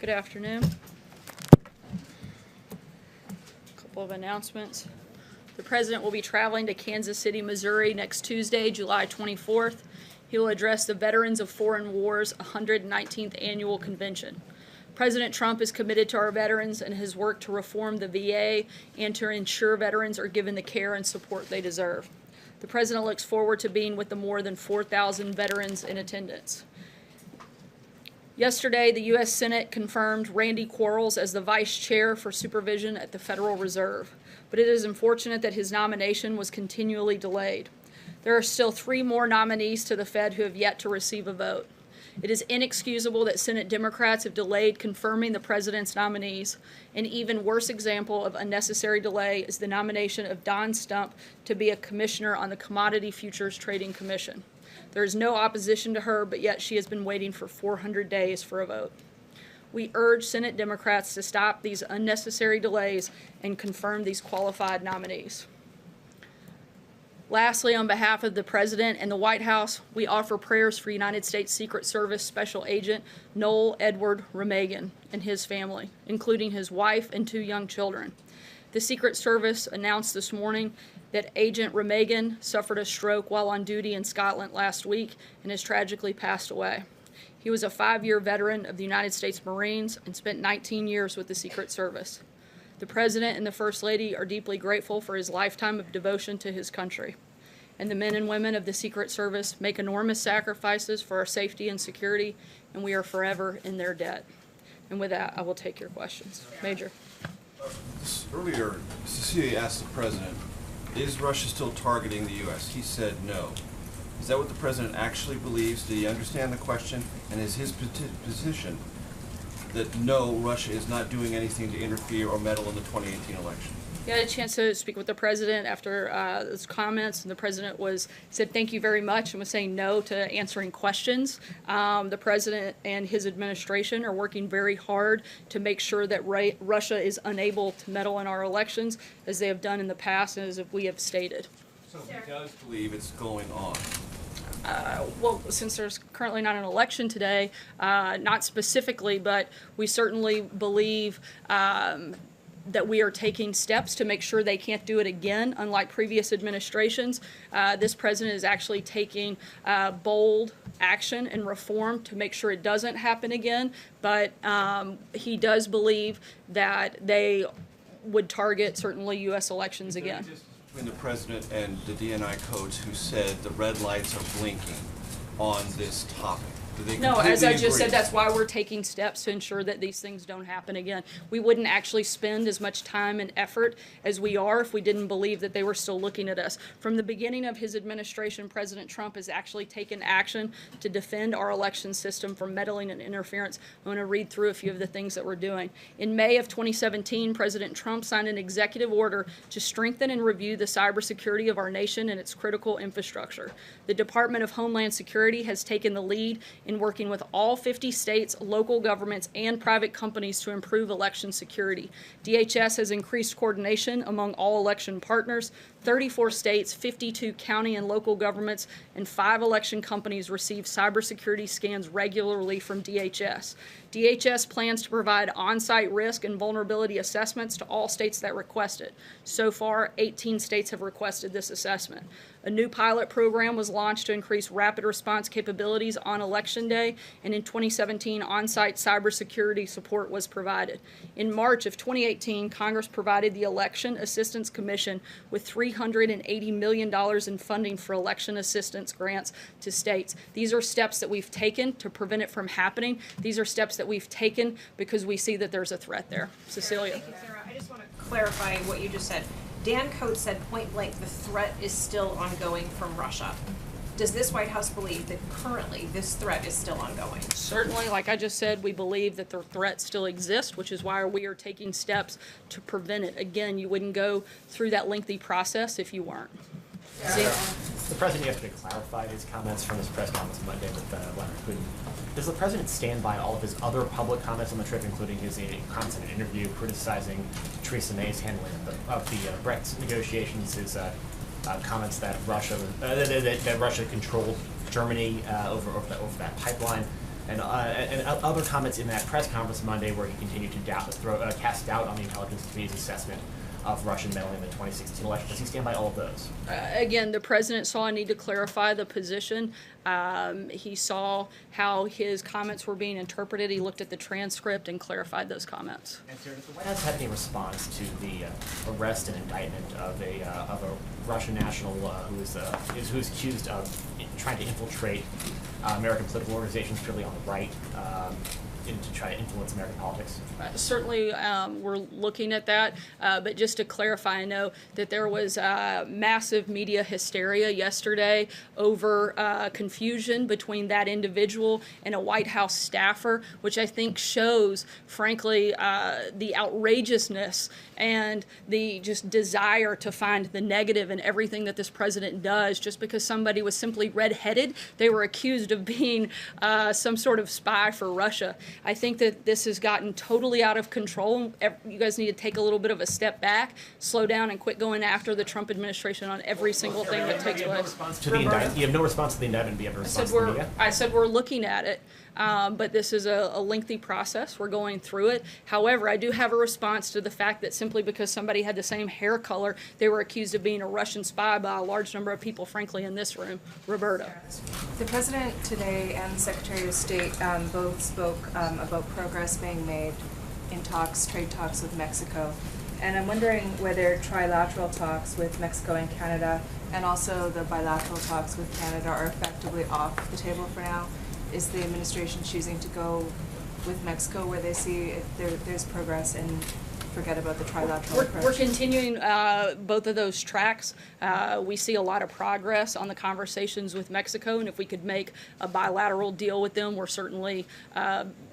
Good afternoon. A couple of announcements. The President will be traveling to Kansas City, Missouri next Tuesday, July 24th. He will address the Veterans of Foreign Wars 119th Annual Convention. President Trump is committed to our veterans and has worked to reform the VA and to ensure veterans are given the care and support they deserve. The President looks forward to being with the more than 4,000 veterans in attendance. Yesterday, the U.S. Senate confirmed Randy Quarles as the Vice Chair for Supervision at the Federal Reserve, but it is unfortunate that his nomination was continually delayed. There are still 3 more nominees to the Fed who have yet to receive a vote. It is inexcusable that Senate Democrats have delayed confirming the President's nominees. An even worse example of unnecessary delay is the nomination of Don Stump to be a commissioner on the Commodity Futures Trading Commission. There is no opposition to her, but yet she has been waiting for 400 days for a vote. We urge Senate Democrats to stop these unnecessary delays and confirm these qualified nominees. Lastly, on behalf of the President and the White House, we offer prayers for United States Secret Service Special Agent Noel Edward Remagen and his family, including his wife and 2 young children. The Secret Service announced this morning that Agent Remagen suffered a stroke while on duty in Scotland last week and has tragically passed away. He was a 5-year veteran of the United States Marines and spent 19 years with the Secret Service. The President and the First Lady are deeply grateful for his lifetime of devotion to his country. And the men and women of the Secret Service make enormous sacrifices for our safety and security, and we are forever in their debt. And with that, I will take your questions. Major. Earlier, Cecilia asked the President, is Russia still targeting the U.S.? He said no. Is that what the President actually believes? Did he understand the question? And is his position that no, Russia is not doing anything to interfere or meddle in the 2018 election? I had a chance to speak with the President after those comments, and the President said thank you very much and was saying no to answering questions. The President and his administration are working very hard to make sure that Russia is unable to meddle in our elections, as they have done in the past and as we have stated. So he does believe it's going on? Well, since there's currently not an election today, not specifically, but we certainly believe that we are taking steps to make sure they can't do it again. Unlike previous administrations, this President is actually taking bold action and reform to make sure it doesn't happen again. But he does believe that they would target certainly U.S. elections again. Between the President and the DNI codes who said the red lights are blinking on this topic? No, as I just said, that's why we're taking steps to ensure that these things don't happen again. We wouldn't actually spend as much time and effort as we are if we didn't believe that they were still looking at us. From the beginning of his administration, President Trump has actually taken action to defend our election system from meddling and interference. I'm going to read through a few of the things that we're doing. In May of 2017, President Trump signed an executive order to strengthen and review the cybersecurity of our nation and its critical infrastructure. The Department of Homeland Security has taken the lead in working with all 50 states, local governments, and private companies to improve election security. DHS has increased coordination among all election partners. 34 states, 52 county and local governments, and 5 election companies receive cybersecurity scans regularly from DHS. DHS plans to provide on-site risk and vulnerability assessments to all states that request it. So far, 18 states have requested this assessment. A new pilot program was launched to increase rapid response capabilities on Election Day, and in 2017, on-site cybersecurity support was provided. In March of 2018, Congress provided the Election Assistance Commission with $380 million in funding for election assistance grants to states. These are steps that we've taken to prevent it from happening. These are steps that we've taken because we see that there's a threat there. Cecilia. Thank you, Sarah. I just want to clarify what you just said. Dan Coats said point blank the threat is still ongoing from Russia. Does this White House believe that currently this threat is still ongoing? Certainly, like I just said, we believe that the threat still exists, which is why we are taking steps to prevent it. Again, you wouldn't go through that lengthy process if you weren't. The President yesterday clarified his comments from his press conference Monday with Leonard Putin. Does the President stand by all of his other public comments on the trip, including his comments in an interview criticizing Theresa May's handling of the Brexit negotiations, his comments that Russia controlled Germany over that pipeline? And other comments in that press conference Monday where he continued to cast doubt on the intelligence community's assessment of Russian meddling in the 2016 election. Does he stand by all of those? Again, the president saw a need to clarify the position. He saw how his comments were being interpreted. He looked at the transcript and clarified those comments. And Sarah, does the White House have any response to the arrest and indictment of a Russian national who's accused of trying to infiltrate American political organizations, purely on the right, to try to influence American politics? Certainly, we're looking at that, but just to clarify, I know that there was massive media hysteria yesterday over confusion between that individual and a White House staffer, which I think shows, frankly, the outrageousness and the just desire to find the negative in everything that this president does. Just because somebody was simply redheaded, they were accused of being some sort of spy for Russia. I think that this has gotten totally out of control. You guys need to take a little bit of a step back, slow down, and quit going after the Trump administration on every single thing that takes place. You have no response to the indictment, but you have a response to the media? I said we're looking at it, but this is a lengthy process. We're going through it. However, I do have a response to the fact that simply because somebody had the same hair color, they were accused of being a Russian spy by a large number of people, frankly, in this room. Roberta. The President today and the Secretary of State both spoke about progress being made in trade talks with Mexico. And I'm wondering whether trilateral talks with Mexico and Canada and also the bilateral talks with Canada are effectively off the table for now. Is the administration choosing to go with Mexico where they see there's progress and forget about the trilateral approach? We're continuing both of those tracks. We see a lot of progress on the conversations with Mexico, and if we could make a bilateral deal with them, we're certainly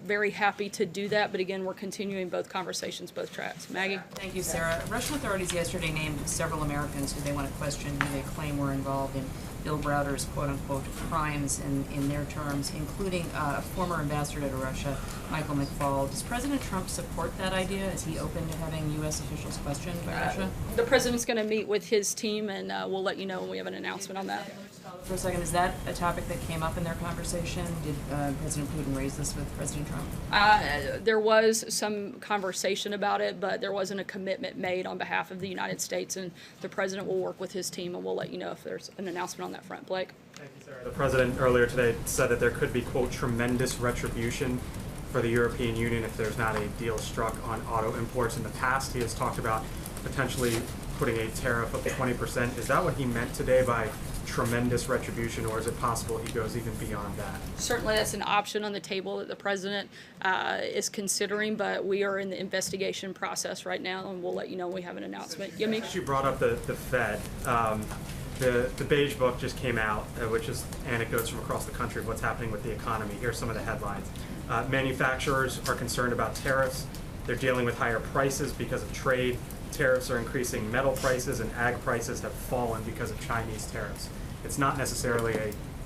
very happy to do that. But again, we're continuing both conversations, both tracks. Maggie? Thank you, Sarah. Russian authorities yesterday named several Americans who they want to question, who they claim were involved in Bill Browder's quote-unquote crimes in their terms, including a former ambassador to Russia, Michael McFaul. Does President Trump support that idea? Is he open to having U.S. officials questioned by Russia? The president's going to meet with his team, and we'll let you know when we have an announcement on that. For a second, is that a topic that came up in their conversation? Did President Putin raise this with President Trump? There was some conversation about it, but there wasn't a commitment made on behalf of the United States, and the president will work with his team, and we'll let you know if there's an announcement on that front. Blake? Thank you, Sarah. The president earlier today said that there could be, quote, tremendous retribution for the European Union if there's not a deal struck on auto imports. In the past, he has talked about potentially putting a tariff of 20%. Is that what he meant today by tremendous retribution, or is it possible he goes even beyond that? Certainly that's an option on the table that the president is considering, but we are in the investigation process right now, and we'll let you know when we have an announcement. You brought up the Fed. The Beige Book just came out, which is anecdotes from across the country of what's happening with the economy. Here's some of the headlines. Manufacturers are concerned about tariffs. They're dealing with higher prices because of trade. Tariffs are increasing metal prices, and ag prices have fallen because of Chinese tariffs. It's not necessarily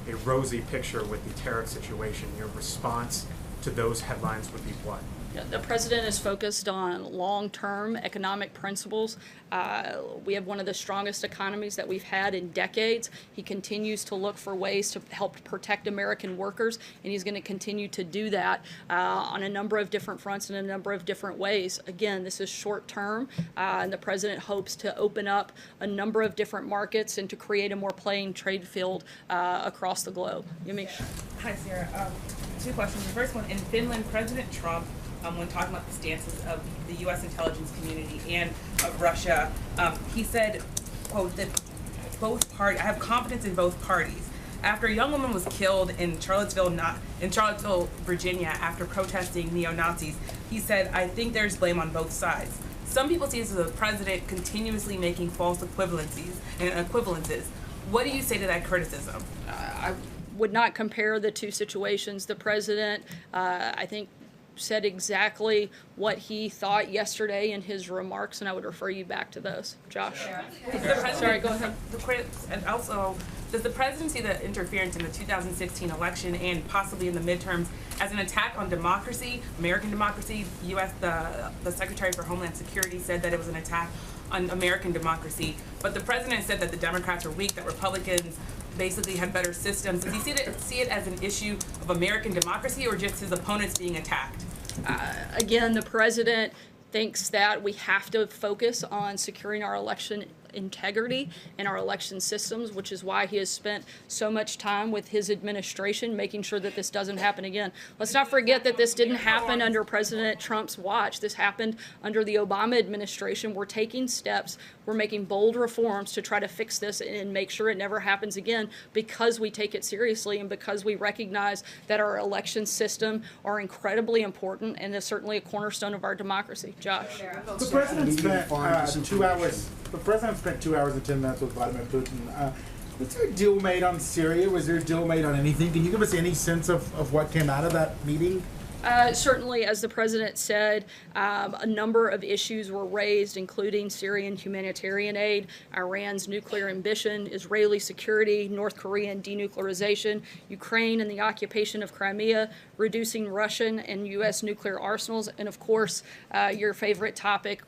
a rosy picture with the tariff situation. Your response to those headlines would be what? The president is focused on long-term economic principles. We have one of the strongest economies that we've had in decades. He continues to look for ways to help protect American workers, and he's going to continue to do that on a number of different fronts in a number of different ways. Again, this is short-term, and the president hopes to open up a number of different markets and to create a more playing trade field across the globe. Yamiche? Hi, Sarah. Two questions. The first one, in Finland, President Trump, when talking about the stances of the U.S. intelligence community and of Russia, he said, quote, that I have confidence in both parties. After a young woman was killed in Charlottesville, Virginia, after protesting neo-Nazis, he said, I think there's blame on both sides. Some people see this as a president continuously making false equivalences. What do you say to that criticism? I would not compare the two situations. The president, I think, said exactly what he thought yesterday in his remarks, and I would refer you back to those. Josh? Sorry, go ahead. And also, does the president see the interference in the 2016 election and possibly in the midterms as an attack on democracy, American democracy. U.S. the Secretary for Homeland Security said that it was an attack on American democracy. But the president said that the Democrats are weak, that Republicans basically had better systems. Does he see it as an issue of American democracy or just his opponents being attacked? Again, the president thinks that we have to focus on securing our election integrity and our election systems, which is why he has spent so much time with his administration making sure that this doesn't happen again. Let's not forget that this didn't happen under President Trump's watch. This happened under the Obama administration. We're taking steps. We're making bold reforms to try to fix this and make sure it never happens again because we take it seriously and because we recognize that our election system are incredibly important and is certainly a cornerstone of our democracy. Josh. The president spent 2 hours. The president spent 2 hours and 10 minutes with Vladimir Putin. Was there a deal made on Syria? Was there a deal made on anything? Can you give us any sense of what came out of that meeting? Certainly, as the president said, a number of issues were raised, including Syrian humanitarian aid, Iran's nuclear ambition, Israeli security, North Korean denuclearization, Ukraine and the occupation of Crimea, reducing Russian and U.S. nuclear arsenals, and of course, your favorite topic,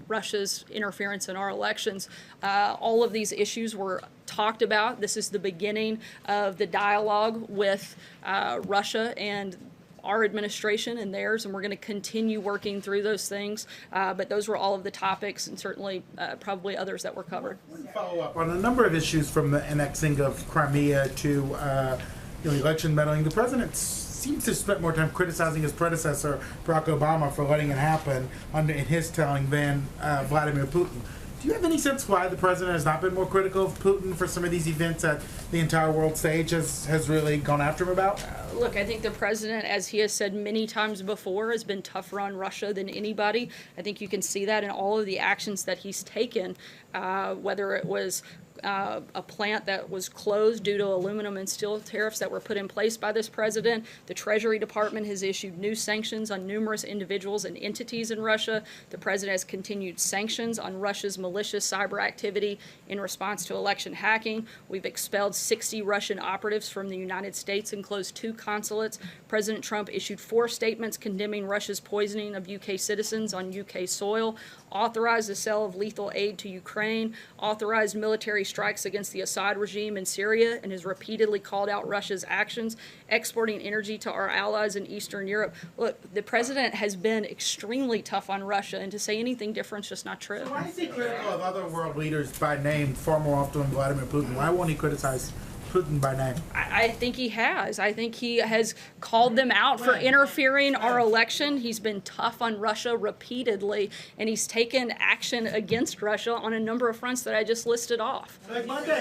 Russia's interference in our elections. All of these issues were talked about. This is the beginning of the dialogue with Russia and our administration and theirs, and we're going to continue working through those things. But those were all of the topics, and certainly probably others that were covered. Follow up on a number of issues from the annexing of Crimea to election meddling. The president seems to have spent more time criticizing his predecessor, Barack Obama, for letting it happen in his telling than Vladimir Putin. Do you have any sense why the president has not been more critical of Putin for some of these events that the entire world stage has really gone after him about? Look, I think the president, as he has said many times before, has been tougher on Russia than anybody. I think you can see that in all of the actions that he's taken, whether it was a plant that was closed due to aluminum and steel tariffs that were put in place by this president. The Treasury Department has issued new sanctions on numerous individuals and entities in Russia. The president has continued sanctions on Russia's malicious cyber activity in response to election hacking. We've expelled 60 Russian operatives from the United States and closed 2 consulates. President Trump issued 4 statements condemning Russia's poisoning of UK citizens on UK soil, authorized the sale of lethal aid to Ukraine, authorized military strikes against the Assad regime in Syria, and has repeatedly called out Russia's actions, exporting energy to our allies in Eastern Europe. Look, the president has been extremely tough on Russia, and to say anything different is just not true. So why is he critical of other world leaders by name far more often than Vladimir Putin? Why won't he criticize Putin by name? I think he has. I think he has called them out for interfering our election. He's been tough on Russia repeatedly, and he's taken action against Russia on a number of fronts that I just listed off. Like Monday,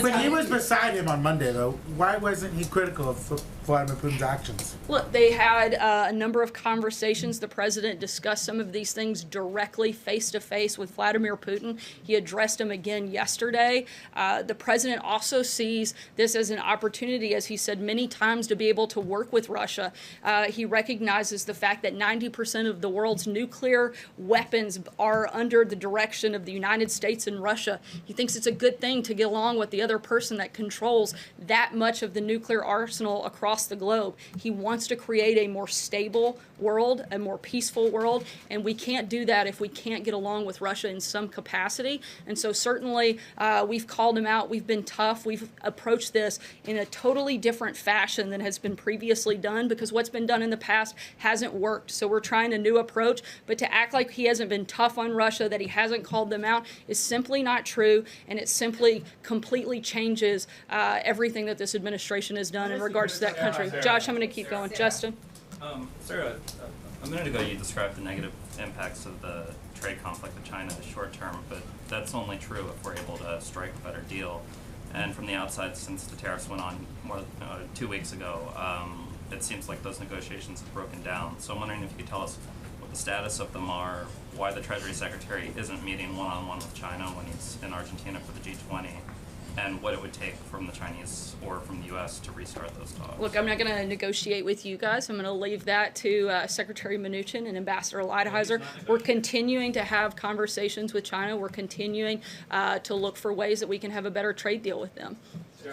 When he was beside him on Monday, though, why wasn't he critical of Vladimir Putin's actions? Look, they had a number of conversations. The president discussed some of these things directly, face-to-face with Vladimir Putin. He addressed him again yesterday. The president also sees this as an opportunity, as he said many times, to be able to work with Russia. He recognizes the fact that 90% of the world's nuclear weapons are under the direction of the United States and Russia. He thinks it's a good thing to get along with the other person that controls that much of the nuclear arsenal across the globe. He wants to create a more stable world, a more peaceful world, and we can't do that if we can't get along with Russia in some capacity. And so certainly we've called him out. We've been tough. We've approached this in a totally different fashion than has been previously done, because what's been done in the past hasn't worked. So we're trying a new approach, but to act like he hasn't been tough on Russia, that he hasn't called them out, is simply not true, and it simply completely changes everything that this administration has done in regards to that country. Josh, I'm going to keep going. Justin? Sarah, a minute ago you described the negative impacts of the trade conflict with China as short term, but that's only true if we're able to strike a better deal. And from the outside, since the tariffs went on 2 weeks ago, it seems like those negotiations have broken down. So I'm wondering if you could tell us what the status of them are, why the Treasury Secretary isn't meeting one-on-one with China when he's in Argentina for the G20, and what it would take from the Chinese or from the U.S. to restart those talks. Look, I'm not going to negotiate with you guys. I'm going to leave that to Secretary Mnuchin and Ambassador Lighthizer. We're continuing to have conversations with China. We're continuing to look for ways that we can have a better trade deal with them.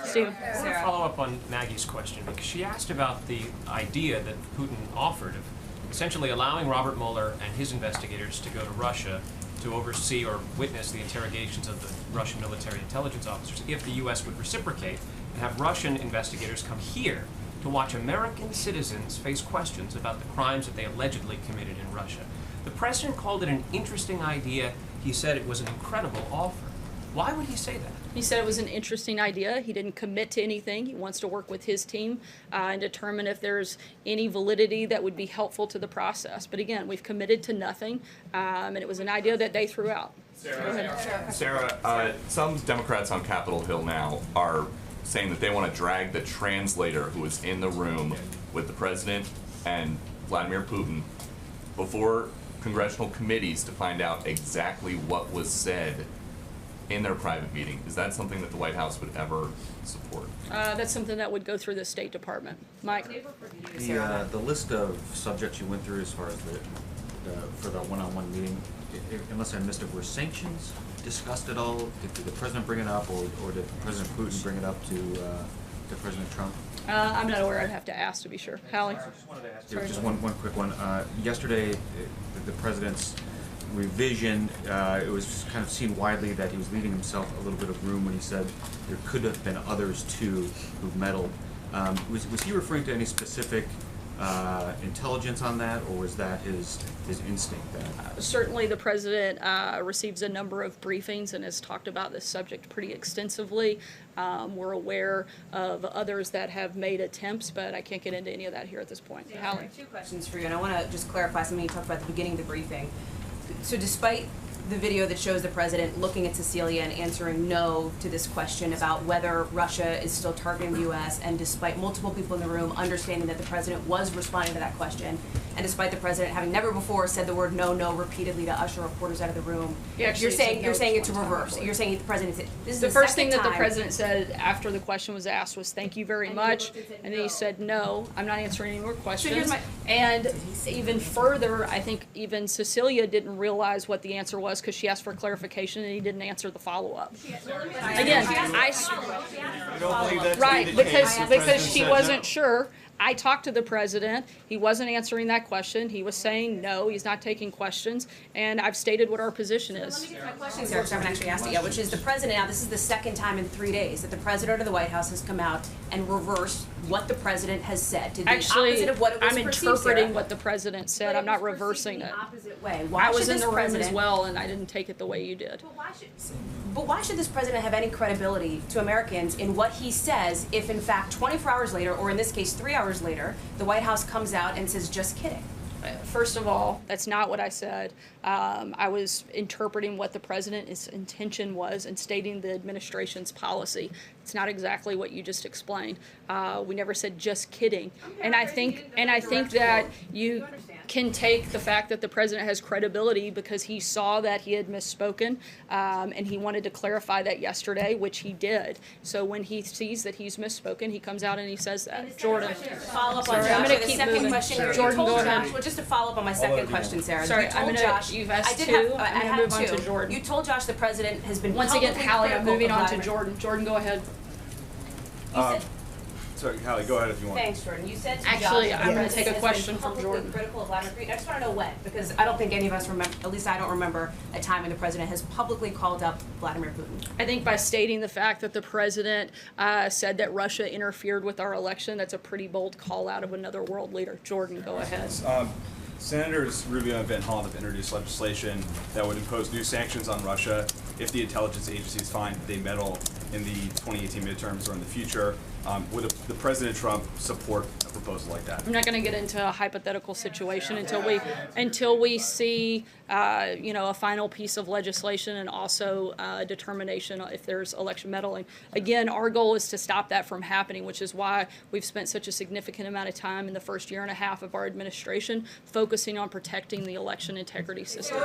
Steve. I want to follow up on Maggie's question because she asked about the idea that Putin offered of essentially allowing Robert Mueller and his investigators to go to Russia to oversee or witness the interrogations of the Russian military intelligence officers if the U.S. would reciprocate and have Russian investigators come here to watch American citizens face questions about the crimes that they allegedly committed in Russia. The president called it an interesting idea. He said it was an incredible offer. Why would he say that? He said it was an interesting idea. He didn't commit to anything. He wants to work with his team and determine if there's any validity that would be helpful to the process. But again, we've committed to nothing, and it was an idea that they threw out. Sarah, some Democrats on Capitol Hill now are saying that they want to drag the translator who was in the room with the president and Vladimir Putin before congressional committees to find out exactly what was said in their private meeting. Is that something that the White House would ever support? That's something that would go through the State Department. Mike? The list of subjects you went through as far as for the one-on-one meeting, unless I missed it, were sanctions discussed at all? Did the president bring it up, or did President Putin bring it up to President Trump? I'm not aware. I'd have to ask to be sure. Hallie? I just wanted to ask you just one quick one. Yesterday, the president's revision, it was kind of seen widely that he was leaving himself a little bit of room when he said there could have been others too who meddled. Was he referring to any specific intelligence on that, or was that his instinct? Certainly the president receives a number of briefings and has talked about this subject pretty extensively. We're aware of others that have made attempts, but I can't get into any of that here at this point. Hallie? 2 questions for you, and I want to just clarify something you talked about at the beginning of the briefing. So despite the video that shows the president looking at Cecilia and answering no to this question about whether Russia is still targeting the U.S., and despite multiple people in the room understanding that the president was responding to that question, and despite the president having never before said the word no repeatedly to usher reporters out of the room, you're saying it's a reverse. You're saying the president said this is the first thing that the time. president said after the question was asked was "Thank you very much," and then he said, "No, I'm not answering any more questions." And even further, I think even Cecilia didn't realize what the answer was because she asked for clarification and he didn't answer the follow-up. Again, because she wasn't sure. I talked to the president. He wasn't answering that question. He was saying no, he's not taking questions, and I've stated what our position is. Let me get to my question, Sarah, because I haven't actually asked it yet, which is the president, now this is the second time in 3 days that the president of the White House has come out and reversed what the president has said. To the opposite of what it was I'm perceived, interpreting Sarah. what the president said. But I'm not was reversing perceived it. the opposite way. Why I was should in this the room as president- well, and I didn't take it the way you did. But why should this president have any credibility to Americans in what he says if, in fact, 24 hours later, or in this case, 3 hours later, the White House comes out and says, just kidding? First of all, that's not what I said. I was interpreting what the president's intention was and stating the administration's policy. It's not exactly what you just explained. We never said just kidding. And I think that you can take the fact that the president has credibility because he saw that he had misspoken, and he wanted to clarify that yesterday, which he did. So when he sees that he's misspoken, he comes out and he says that. Jordan. Follow up on Sorry, I'm Josh. gonna The keep second moving. question. Sorry. You Jordan, told go ahead. Josh, well, just to follow up on my second question, Sarah. Sorry, you told Josh, you've asked I did two. have, I I'm gonna had move on two. to Jordan. You told Josh the president has been Once again, publicly Hallie, I'm critical moving of on to Vladimir. Jordan. Jordan, go ahead. You said, Sorry, Hallie, go ahead if you want. thanks, Jordan. You said to Actually, Josh, I'm the gonna take a president has question been from publicly Jordan. critical of Vladimir Putin. I just want to know when, because I don't think any of us remember, at least I don't remember a time when the president has publicly called up Vladimir Putin. I think by stating the fact that the president said that Russia interfered with our election, that's a pretty bold call out of another world leader. Jordan, go ahead. Senators Rubio and Van Hollen have introduced legislation that would impose new sanctions on Russia if the intelligence agencies find they meddle in the 2018 midterms or in the future. Would the President Trump support a proposal like that? I'm not going to get into a hypothetical situation until we see a final piece of legislation and also a determination if there's election meddling. Again, our goal is to stop that from happening, which is why we've spent such a significant amount of time in the first year and a half of our administration focusing on protecting the election integrity system.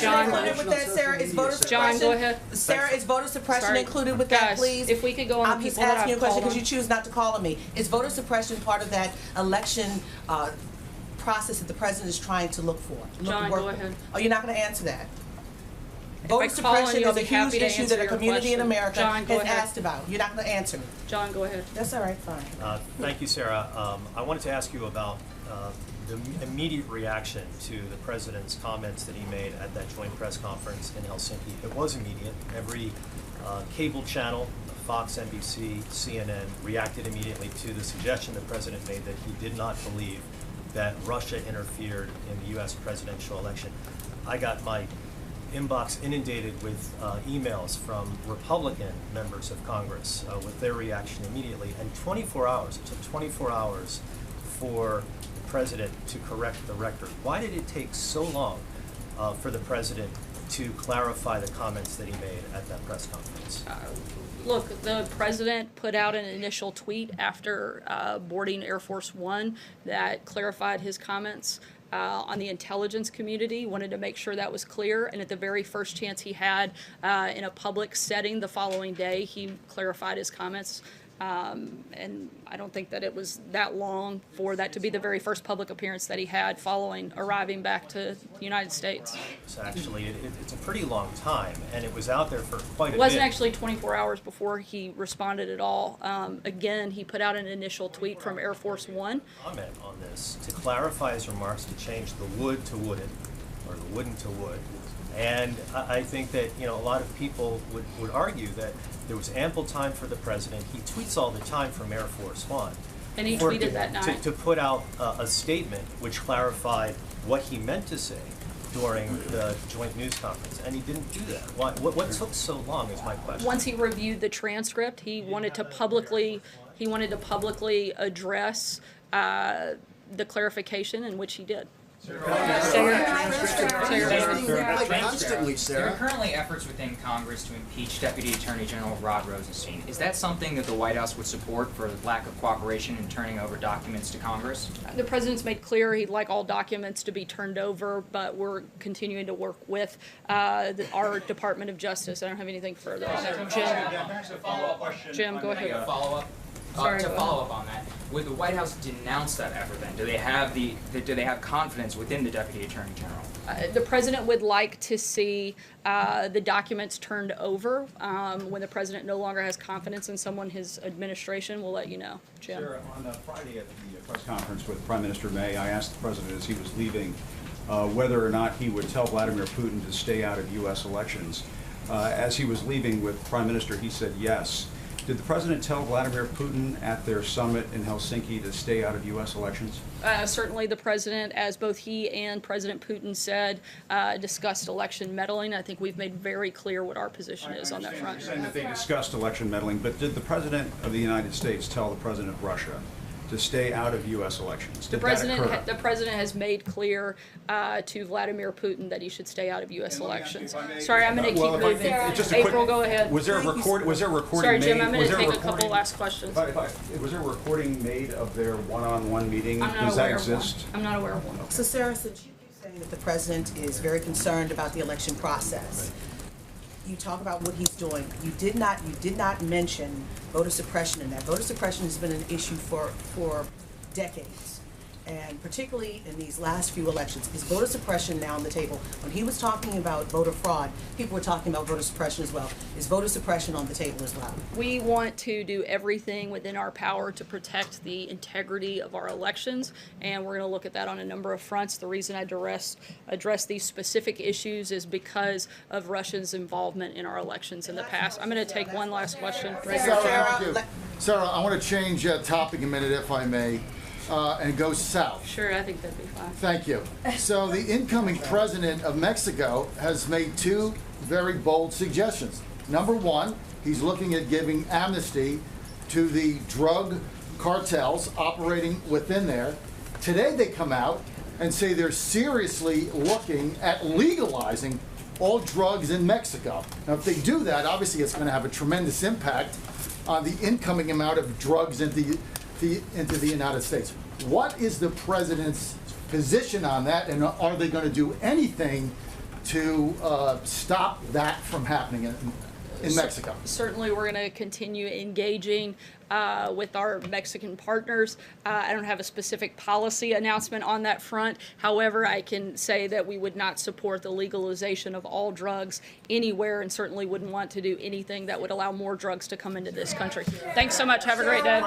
John, with that, Sarah, is voter suppression? John, go ahead. Sarah, is voter suppression Sorry. included with Guys, that, please? if we could go on the I'm just people that asking you a I've question called because you choose not to call on me. Is voter suppression part of that election process that the president is trying to look for? John, go ahead. Oh, you're not going to answer that? Voter I call on suppression you, I'll is a be huge happy to issue answer that a your community in question. America John, go has ahead. asked about. You're not gonna answer me. John, go ahead. That's all right, fine. Thank you, Sarah. I wanted to ask you about the immediate reaction to the president's comments that he made at that joint press conference in Helsinki. It was immediate. Every cable channel, Fox, NBC, CNN, reacted immediately to the suggestion the president made that he did not believe that Russia interfered in the U.S. presidential election. I got my inbox inundated with emails from Republican members of Congress with their reaction immediately. And 24 hours, it took 24 hours for the president to correct the record. Why did it take so long for the president to clarify the comments that he made at that press conference? Look, the president put out an initial tweet after boarding Air Force One that clarified his comments on the intelligence community, wanted to make sure that was clear, and at the very first chance he had in a public setting the following day, he clarified his comments. And I don't think that it was that long for that to be the very first public appearance that he had following arriving back to the United States. So actually, it's a pretty long time, and it was out there for quite a bit. It wasn't actually 24 hours before he responded at all. Again, he put out an initial tweet from Air Force One. Comment on this to clarify his remarks, to change the would to wouldn't, or the wouldn't to would. And I think that, you know, a lot of people would argue that there was ample time for the president. He tweets all the time from Air Force One. And he tweeted that night. To put out a statement which clarified what he meant to say during the joint news conference, and he didn't do that. Why? What took so long is my question. Once he reviewed the transcript, he wanted to publicly address the clarification, in which he did. Constantly, Sarah. There are currently efforts within Congress to impeach Deputy Attorney General Rod Rosenstein. Is that something that the White House would support for lack of cooperation in turning over documents to Congress? The president's made clear he'd like all documents to be turned over, but we're continuing to work with our Department of Justice. I don't have anything further on that. Jim, go ahead. To follow up on that, would the White House denounce that effort then? Do they have confidence within the Deputy Attorney General? The president would like to see the documents turned over. When the president no longer has confidence in someone, his administration will let you know. Jim. Sure. On Friday at the press conference with Prime Minister May, I asked the president as he was leaving whether or not he would tell Vladimir Putin to stay out of U.S. elections. As he was leaving with Prime Minister, he said yes. Did the president tell Vladimir Putin at their summit in Helsinki to stay out of U.S. elections? Certainly the president, as both he and President Putin said, discussed election meddling. I think we've made very clear what our position is on that front. You're saying that they discussed election meddling, but did the president of the United States tell the president of Russia to stay out of U.S. elections? The president has made clear to Vladimir Putin that he should stay out of U.S. elections. Sorry, I'm going to keep moving. April, go ahead. Was there a recording Sorry, made? Jim, I'm going to take a couple last questions. Was there a recording made of their one-on-one meeting? Does that exist? I'm not aware of one. So Sarah, since you keep saying that the president is very concerned about the election process, you talk about what he's doing. You did not mention voter suppression in that. Voter suppression has been an issue for decades, and particularly in these last few elections. Is voter suppression now on the table? When he was talking about voter fraud, people were talking about voter suppression as well. Is voter suppression on the table as well? We want to do everything within our power to protect the integrity of our elections, and we're going to look at that on a number of fronts. The reason I address these specific issues is because of Russia's involvement in our elections in the past. I'm going to take one last question. Right here. Sarah, I want to change topic a minute, if I may, and go south. Sure, I think that'd be fine. Thank you. So the incoming president of Mexico has made two very bold suggestions. Number one, he's looking at giving amnesty to the drug cartels operating within there. Today they come out and say they're seriously looking at legalizing all drugs in Mexico. Now, if they do that, obviously it's going to have a tremendous impact on the incoming amount of drugs into the United States. What is the president's position on that, and are they going to do anything to stop that from happening? in Mexico? Certainly, we're going to continue engaging with our Mexican partners. I don't have a specific policy announcement on that front. However, I can say that we would not support the legalization of all drugs anywhere, and certainly wouldn't want to do anything that would allow more drugs to come into this country. Thanks so much. Have a great day.